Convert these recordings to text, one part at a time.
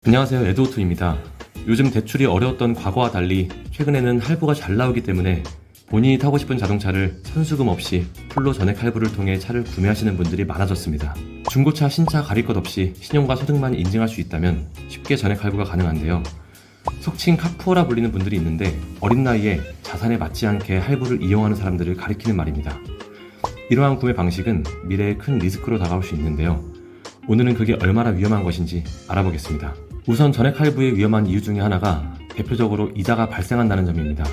안녕하세요, 에드오토입니다. 요즘 대출이 어려웠던 과거와 달리 최근에는 할부가 잘 나오기 때문에 본인이 타고 싶은 자동차를 선수금 없이 풀로 전액 할부를 통해 차를 구매하시는 분들이 많아졌습니다. 중고차, 신차 가릴 것 없이 신용과 소득만 인증할 수 있다면 쉽게 전액 할부가 가능한데요. 속칭 카푸어라 불리는 분들이 있는데 어린 나이에 자산에 맞지 않게 할부를 이용하는 사람들을 가리키는 말입니다. 이러한 구매 방식은 미래에 큰 리스크로 다가올 수 있는데요. 오늘은 그게 얼마나 위험한 것인지 알아보겠습니다. 우선 전액 할부의 위험한 이유 중에 하나가 대표적으로 이자가 발생한다는 점입니다.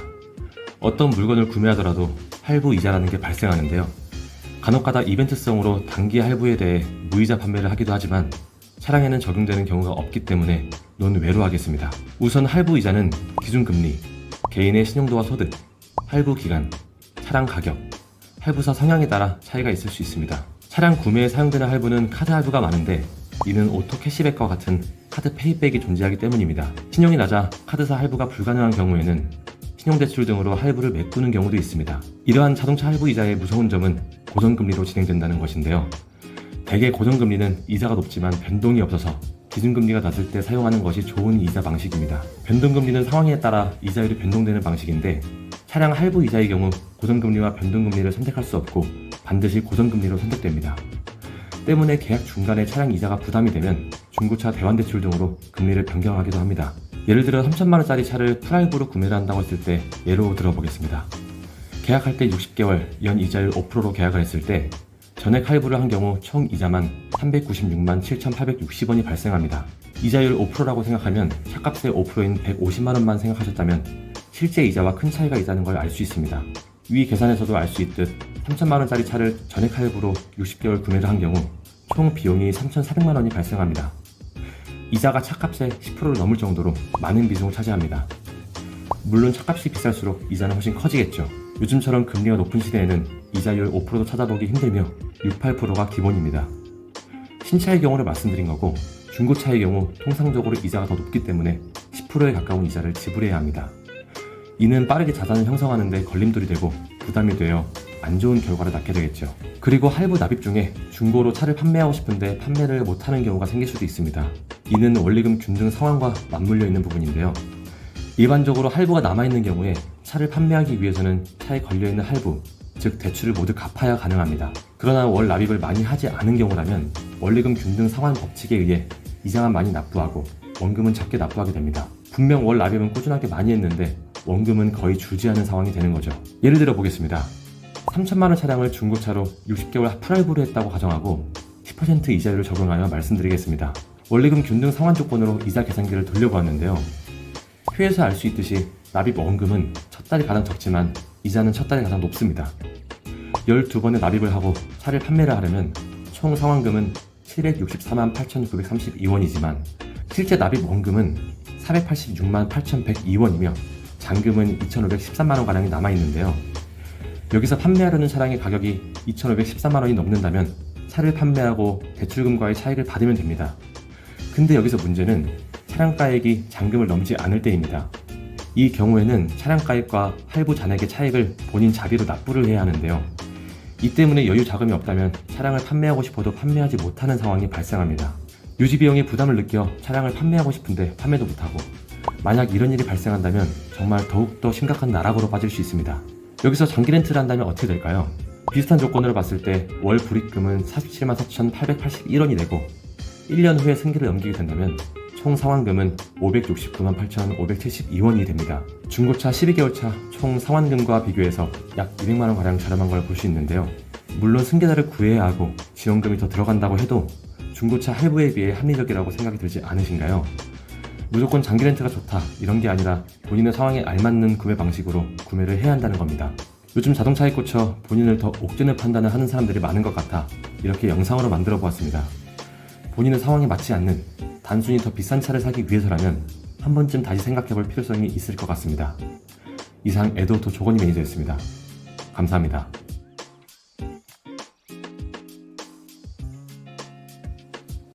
어떤 물건을 구매하더라도 할부 이자라는 게 발생하는데요. 간혹가다 이벤트성으로 단기 할부에 대해 무이자 판매를 하기도 하지만 차량에는 적용되는 경우가 없기 때문에 논외로 하겠습니다. 우선 할부 이자는 기준금리, 개인의 신용도와 소득, 할부 기간, 차량 가격, 할부사 성향에 따라 차이가 있을 수 있습니다. 차량 구매에 사용되는 할부는 카드 할부가 많은데 이는 오토 캐시백과 같은 카드 페이백이 존재하기 때문입니다. 신용이 낮아 카드사 할부가 불가능한 경우에는 신용대출 등으로 할부를 메꾸는 경우도 있습니다. 이러한 자동차 할부 이자의 무서운 점은 고정금리로 진행된다는 것인데요. 대개 고정금리는 이자가 높지만 변동이 없어서 기준금리가 낮을 때 사용하는 것이 좋은 이자 방식입니다. 변동금리는 상황에 따라 이자율이 변동되는 방식인데 차량 할부 이자의 경우 고정금리와 변동금리를 선택할 수 없고 반드시 고정금리로 선택됩니다. 때문에 계약 중간에 차량 이자가 부담이 되면 중고차 대환대출 등으로 금리를 변경하기도 합니다. 예를 들어 3천만원짜리 차를 풀할부로 구매를 한다고 했을 때 예로 들어보겠습니다. 계약할 때 60개월 연 이자율 5%로 계약을 했을 때 전액 할부를 한 경우 총 이자만 396만 7,860원이 발생합니다. 이자율 5%라고 생각하면 차값의 5%인 150만원만 생각하셨다면 실제 이자와 큰 차이가 있다는 걸 알 수 있습니다. 위 계산에서도 알 수 있듯 3천만원짜리 차를 전액 할부로 60개월 구매를 한 경우 총 비용이 3,400만원이 발생합니다. 이자가 차값의 10%를 넘을 정도로 많은 비중을 차지합니다. 물론 차값이 비쌀수록 이자는 훨씬 커지겠죠. 요즘처럼 금리가 높은 시대에는 이자율 5%도 찾아보기 힘들며 6, 8%가 기본입니다. 신차의 경우를 말씀드린 거고 중고차의 경우 통상적으로 이자가 더 높기 때문에 10%에 가까운 이자를 지불해야 합니다. 이는 빠르게 자산을 형성하는 데 걸림돌이 되고 부담이 되어 안 좋은 결과를 낳게 되겠죠. 그리고 할부 납입 중에 중고로 차를 판매하고 싶은데 판매를 못하는 경우가 생길 수도 있습니다. 이는 원리금 균등 상환과 맞물려 있는 부분인데요. 일반적으로 할부가 남아있는 경우에 차를 판매하기 위해서는 차에 걸려있는 할부, 즉 대출을 모두 갚아야 가능합니다. 그러나 월 납입을 많이 하지 않은 경우라면 원리금 균등 상환 법칙에 의해 이자만 많이 납부하고 원금은 적게 납부하게 됩니다. 분명 월 납입은 꾸준하게 많이 했는데 원금은 거의 줄지 않은 상황이 되는 거죠. 예를 들어 보겠습니다. 3천만원 차량을 중고차로 60개월 풀할부로 했다고 가정하고 10% 이자율을 적용하여 말씀드리겠습니다. 원리금 균등 상환 조건으로 이자 계산기를 돌려보았는데요. 표에서 알 수 있듯이 납입 원금은 첫 달이 가장 적지만 이자는 첫 달이 가장 높습니다. 12번의 납입을 하고 차를 판매를 하려면 총 상환금은 764만 8,932원이지만 실제 납입 원금은 486만 8,102원이며 잔금은 2,513만원가량이 남아있는데요. 여기서 판매하려는 차량의 가격이 2,513만원이 넘는다면 차를 판매하고 대출금과의 차익을 받으면 됩니다. 근데 여기서 문제는 차량가액이 잔금을 넘지 않을 때입니다. 이 경우에는 차량가액과 할부 잔액의 차익을 본인 자비로 납부를 해야 하는데요. 이 때문에 여유 자금이 없다면 차량을 판매하고 싶어도 판매하지 못하는 상황이 발생합니다. 유지비용에 부담을 느껴 차량을 판매하고 싶은데 판매도 못하고 만약 이런 일이 발생한다면 정말 더욱더 심각한 나락으로 빠질 수 있습니다. 여기서 장기 렌트를 한다면 어떻게 될까요? 비슷한 조건으로 봤을 때 월 불입금은 47만 4,881원이 되고 1년 후에 승기를 넘기게 된다면 총 상환금은 569만 8,572원이 됩니다. 중고차 12개월 차 총 상환금과 비교해서 약 200만원가량 저렴한 걸 볼 수 있는데요. 물론 승계자를 구해야 하고 지원금이 더 들어간다고 해도 중고차 할부에 비해 합리적이라고 생각이 들지 않으신가요? 무조건 장기 렌트가 좋다 이런 게 아니라 본인의 상황에 알맞는 구매 방식으로 구매를 해야 한다는 겁니다. 요즘 자동차에 꽂혀 본인을 더 옥죄는 판단을 하는 사람들이 많은 것 같아 이렇게 영상으로 만들어 보았습니다. 본인의 상황에 맞지 않는 단순히 더 비싼 차를 사기 위해서라면 한 번쯤 다시 생각해 볼 필요성이 있을 것 같습니다. 이상 에드오토 조건희 매니저였습니다. 감사합니다.